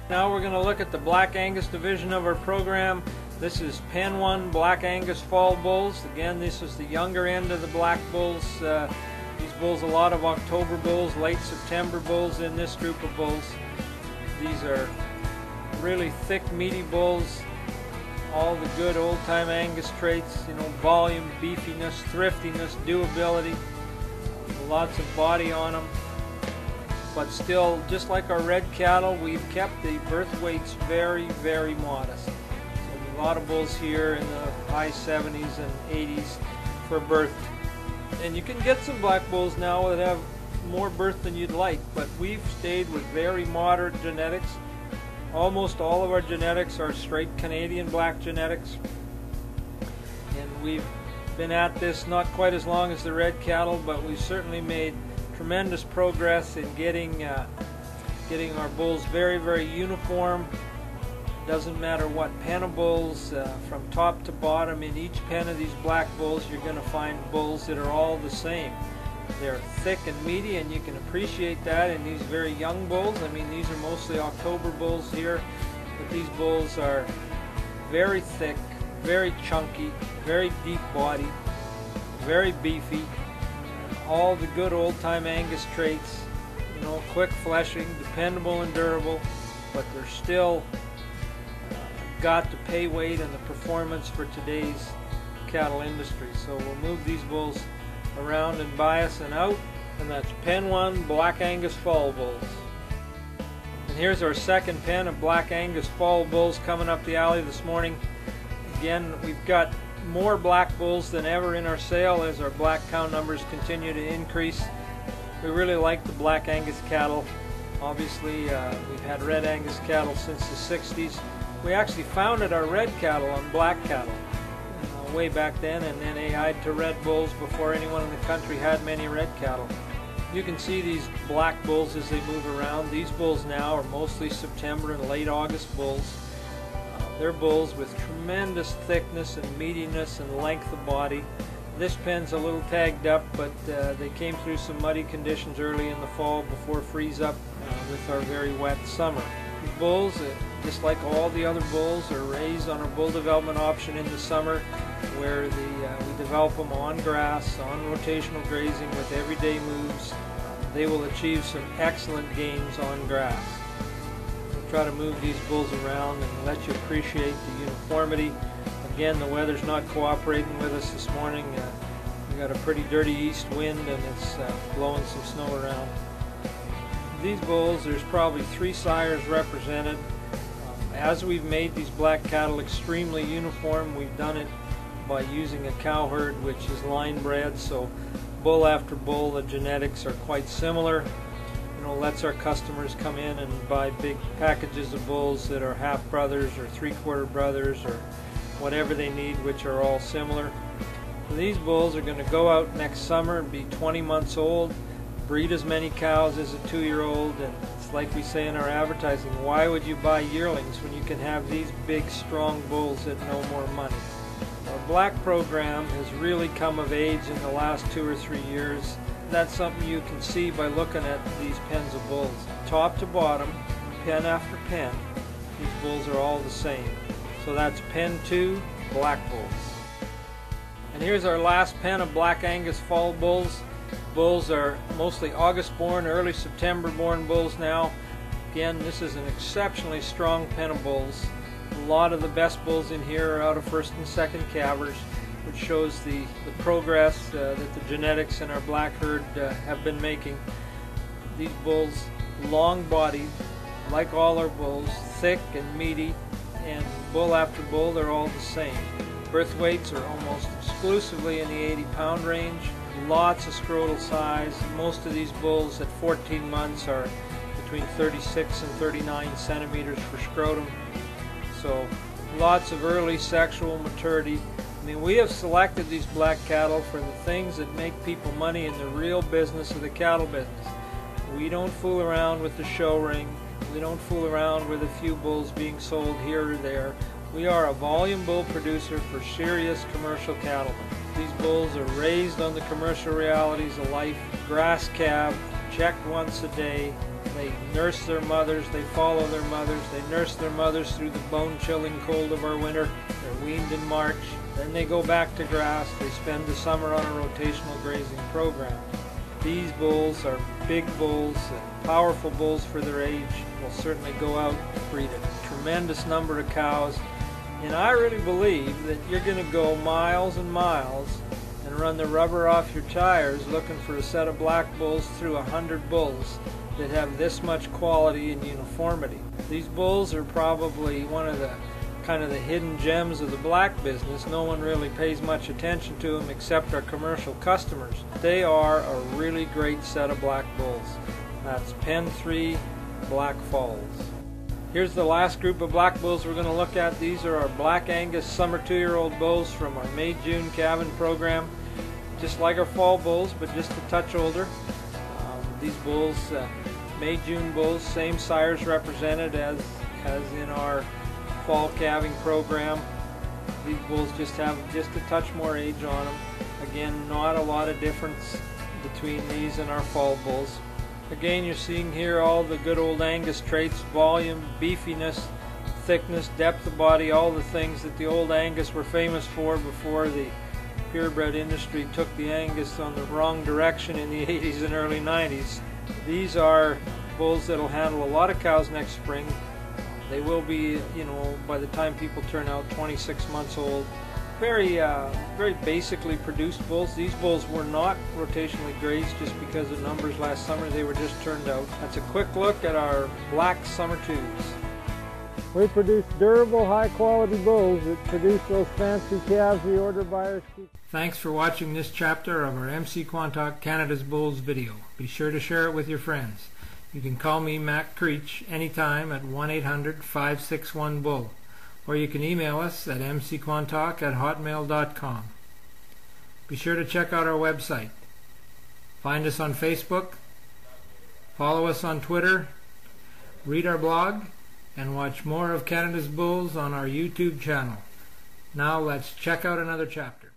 Now we're going to look at the Black Angus division of our program. This is Pen 1 Black Angus Fall Bulls. Again, this is the younger end of the black bulls. These bulls, a lot of October bulls, late September bulls in this group of bulls. These are really thick, meaty bulls. All the good old-time Angus traits, you know, volume, beefiness, thriftiness, dewability, lots of body on them. But still, just like our red cattle, we've kept the birth weights very, very modest. So a lot of bulls here in the high 70s and 80s for birth. And you can get some black bulls now that have more birth than you'd like, but we've stayed with very moderate genetics. Almost all of our genetics are straight Canadian black genetics. And we've been at this not quite as long as the red cattle, but we've certainly made tremendous progress in getting our bulls very, very uniform. Doesn't matter what pen of bulls, from top to bottom, in each pen of these black bulls you're going to find bulls that are all the same. They're thick and meaty, and you can appreciate that in these very young bulls. I mean, these are mostly October bulls here, but these bulls are very thick, very chunky, very deep body, very beefy. All the good old-time Angus traits, you know, quick fleshing, dependable and durable, but they're still got the pay weight and the performance for today's cattle industry. So we'll move these bulls around and bias and out, and that's Pen 1 Black Angus Fall Bulls. And here's our second pen of Black Angus Fall Bulls coming up the alley this morning. Again, we've got more black bulls than ever in our sale as our black cow numbers continue to increase. We really like the Black Angus cattle. Obviously, we've had Red Angus cattle since the 60s. We actually founded our red cattle on black cattle way back then, and then AI'd to red bulls before anyone in the country had many red cattle. You can see these black bulls as they move around. These bulls now are mostly September and late August bulls. They're bulls with tremendous thickness and meatiness and length of body. This pen's a little tagged up, but they came through some muddy conditions early in the fall before freeze up with our very wet summer. These bulls, just like all the other bulls, are raised on our bull development option in the summer, where we develop them on grass, on rotational grazing with everyday moves. They will achieve some excellent gains on grass. Try to move these bulls around and let you appreciate the uniformity. Again, the weather's not cooperating with us this morning. We got a pretty dirty east wind, and it's blowing some snow around. These bulls, there's probably 3 sires represented. As we've made these black cattle extremely uniform, we've done it by using a cow herd which is line bred, so bull after bull the genetics are quite similar. Lets our customers come in and buy big packages of bulls that are half brothers or 3/4 brothers or whatever they need, which are all similar. So these bulls are going to go out next summer and be 20 months old, breed as many cows as a 2-year-old, and it's like we say in our advertising, why would you buy yearlings when you can have these big strong bulls at no more money? Our black program has really come of age in the last 2 or 3 years. That's something you can see by looking at these pens of bulls. Top to bottom, pen after pen, these bulls are all the same. So that's Pen 2 Black Bulls. And here's our last pen of Black Angus Fall Bulls. Bulls are mostly August born, early September born bulls now. Again, this is an exceptionally strong pen of bulls. A lot of the best bulls in here are out of first and second calvers, which shows the progress that the genetics in our black herd have been making. These bulls, long bodied, like all our bulls, thick and meaty, and bull after bull they're all the same. Birth weights are almost exclusively in the 80-pound range. Lots of scrotal size. Most of these bulls at 14 months are between 36 and 39 centimeters for scrotum. So lots of early sexual maturity. I mean, we have selected these black cattle for the things that make people money in the real business of the cattle business. We don't fool around with the show ring. We don't fool around with a few bulls being sold here or there. We are a volume bull producer for serious commercial cattlemen. These bulls are raised on the commercial realities of life, grass calved, checked once a day. They nurse their mothers, they follow their mothers, they nurse their mothers through the bone-chilling cold of our winter. They're weaned in March. Then they go back to grass. They spend the summer on a rotational grazing program. These bulls are big bulls and powerful bulls for their age. Will certainly go out and breed a tremendous number of cows. And I really believe that you're going to go miles and miles and run the rubber off your tires looking for a set of black bulls through 100 bulls that have this much quality and uniformity. These bulls are probably one of the kind of the hidden gems of the black business. No one really pays much attention to them except our commercial customers. They are a really great set of black bulls. That's Pen 3 Black Falls. Here's the last group of black bulls we're going to look at. These are our Black Angus summer 2-year-old bulls from our May-June calving program. Just like our fall bulls, but just a touch older. These bulls, May-June bulls, same sires represented as in our fall calving program. These bulls just have just a touch more age on them. Again, not a lot of difference between these and our fall bulls. Again, you're seeing here all the good old Angus traits: volume, beefiness, thickness, depth of body, all the things that the old Angus were famous for before the purebred industry took the Angus on the wrong direction in the 80s and early 90s. These are bulls that'll handle a lot of cows next spring. They will be, by the time people turn out, 26 months old. Very basically produced bulls. These bulls were not rotationally grazed just because of numbers last summer. They were just turned out. That's a quick look at our black summer twos. We produce durable, high-quality bulls that produce those fancy calves the order buyers keep. Thanks for watching this chapter of our MC Quantock Canada's Bulls video. Be sure to share it with your friends. You can call me, Matt Creech, anytime at 1-800-561-BULL, or you can email us at mcquantock@hotmail.com. Be sure to check out our website. Find us on Facebook, follow us on Twitter, read our blog, and watch more of Canada's Bulls on our YouTube channel. Now let's check out another chapter.